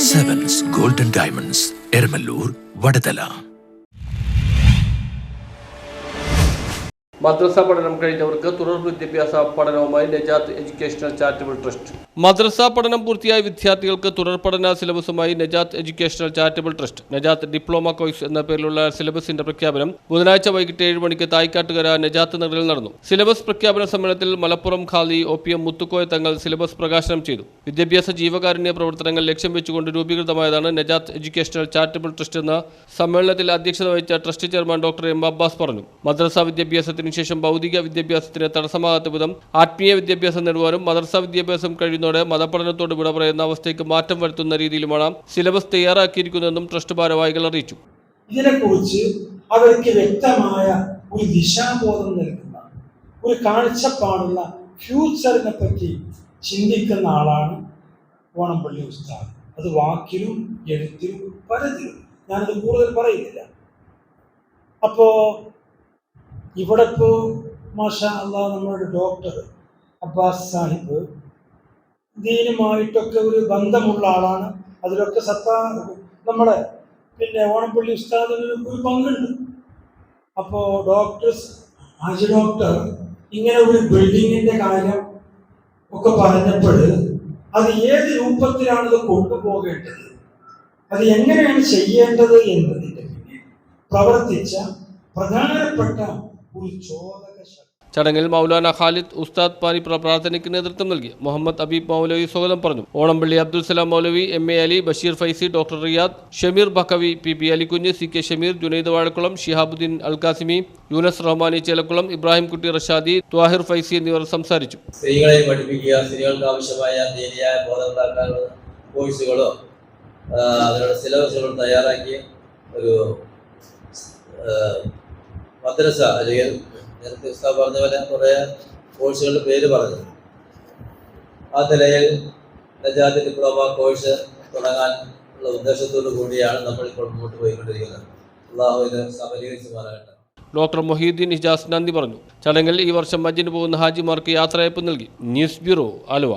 Sevens Golden Diamonds, Ermalur, Vadadala. മദ്രസ പഠനം കഴിഞ്ഞവർക്ക് തുടർ വിദ്യാഭ്യാസ പഠനവുമായി നജാത്ത് എഡ്യൂക്കേഷണൽ ചാരിറ്റബിൾ ട്രസ്റ്റ്. മദ്രസ പഠനം പൂർത്തിയായ വിദ്യാർത്ഥികൾക്ക് തുടർ പഠന സിലബസുമായി Najath educational charitable trust Najath diploma course എന്ന പേരിലുള്ള സിലബസിന്റെ പ്രഖ്യാപനം ബുധനാഴ്ച വൈകിട്ട് 7 മണിക്ക് തായ്ക്കാട്ടുകര നജാത്ത് നഗറിൽ നടന്നു. സിലബസ് പ്രഖ്യാപന സമ്മേളനത്തിൽ മലപ്പുറം ഖാദി OPM മുത്തുക്കോയ തങ്ങൾ സിലബസ് പ്രകാശനം ചെയ്തു. വിദ്യാഭ്യാസ ജീവകാരുണ്യ പ്രവർത്തനങ്ങൾ ലക്ഷ്യം വെച്ചുകൊണ്ട് രൂപീകൃതമായതാണ് നജാത്ത് എഡ്യൂക്കേഷണൽ ചാരിറ്റബിൾ ട്രസ്റ്റ് എന്ന് സമ്മേളനത്തിൽ അധ്യക്ഷത വഹിച്ച trust chairman doctor M. Abbas പറഞ്ഞു. മദ്രസ വിദ്യാഭ്യാസത്തിന് ശേഷം ഭൗതിക വിദ്യാഭ്യാസത്തിന് തടസ്സമാകാത്ത വിധം ആത്മീയ വിദ്യാഭ്യാസം നേടുവാനും മദ്രസ വിദ്യാഭ്യാസം കഴിയുന്നതോടെ മതപഠനത്തോട് വിട പറയുന്ന അവസ്ഥയ്ക്ക് മാറ്റം വരുത്തുന്ന രീതിയിലുമാണ് സിലബസ് തയ്യാറാക്കിയിരിക്കുന്നതെന്നും ട്രസ്റ്റ് ഭാരവാഹികൾ അറിയിച്ചു. ഇതിനെക്കുറിച്ച് അവർക്ക് വ്യക്തമായ ഒരു ദിശാബോധം നൽകുന്ന ഒരു കാഴ്ചപ്പാടുള്ള ഫ്യൂച്ചറിനെ പറ്റി ചിന്തിക്കുന്ന ആളാണ് ഓണംപള്ളി ഉസ്താദ്. അത് വാക്കിലും എഴുത്തിലും പലതിലും ഞാനത് കൂടുതൽ പറയുന്നില്ല. അപ്പോ ഇവിടെ ഇപ്പോൾ മാഷാ അല്ലാഹ് നമ്മുടെ ഡോക്ടർ അബ്ബാസ് സാഹിബ് ദീനുമായിട്ടൊക്കെ ഒരു ബന്ധമുള്ള ആളാണ്. അതിലൊക്കെ നമ്മുടെ ഓണംപള്ളി ഉസ്താദിന് ഒരു പങ്കുണ്ട്. അപ്പോൾ ഹാജി ഡോക്ടർ ഇങ്ങനെ ഒരു ബിൽഡിങ്ങിൻ്റെ കാര്യം ഒക്കെ പറഞ്ഞപ്പോൾ അത് ഏത് രൂപത്തിലാണത് കൊണ്ടുപോകേണ്ടത്, അത് എങ്ങനെയാണ് ചെയ്യേണ്ടത് എന്നതിൻ്റെ പിന്നിൽ പ്രവർത്തിച്ച പ്രധാനപ്പെട്ട ചടങ്ങിൽ മൗലാന ഖാലിദ് ഉസ്താദ് പാനിപ്ര പ്രാർത്ഥനയ്ക്ക് നേതൃത്വം നൽകി. മുഹമ്മദ് അബീബ് മൗലവി സ്വാഗതം പറഞ്ഞു. Onampally Abdul Salam Maulavi, MA Ali, Basheer Faizy, doctor Riyad, Shameer Baqavi, PP Alikunju, CK Shameer, Junaid Vazhakkulam, Shihabuddeen Alqasimi, Yunus Rahmani Chelakkulam, Ibrahim Kutty Rashadi, Thahir Faizy എന്നിവർ സംസാരിച്ചു. സ്ത്രീകളെ പഠിപ്പിക്കുക, സ്ത്രീകൾക്ക് ആവശ്യമായ ദീനിയായ ബോധമുണ്ടാക്കാനുള്ള കോഴ്സുകളോ അതിനുള്ള സിലബസുകളും തയ്യാറാക്കിയ ഒരു മദ്രസ അല്ലെങ്കിൽ നേരത്തെ ഉസ്താദ് പറഞ്ഞ പോലെ കുറേ കോഴ്സുകളുടെ പേര് പറഞ്ഞു. ആ നിലയിൽ നജാത്ത് ഡിപ്ലോമ കോഴ്സ് തുടങ്ങാൻ ഉള്ള ഉദ്ദേശത്തോടു കൂടിയാണ് നമ്മളിപ്പോൾ മുന്നോട്ട് പോയിക്കൊണ്ടിരിക്കുന്നത്. അള്ളാഹു ഇത് സഫലീകരിച്ചുമാറാകട്ടെ. ഡോക്ടർ മൊഹീദ്ദീൻ ഹിജാസ് നന്ദി പറഞ്ഞു. ചടങ്ങിൽ ഈ വർഷം ഹജ്ജിന് പോകുന്ന ഹാജിമാർക്ക് യാത്രയയപ്പ് നൽകി. News bureau, Aluva.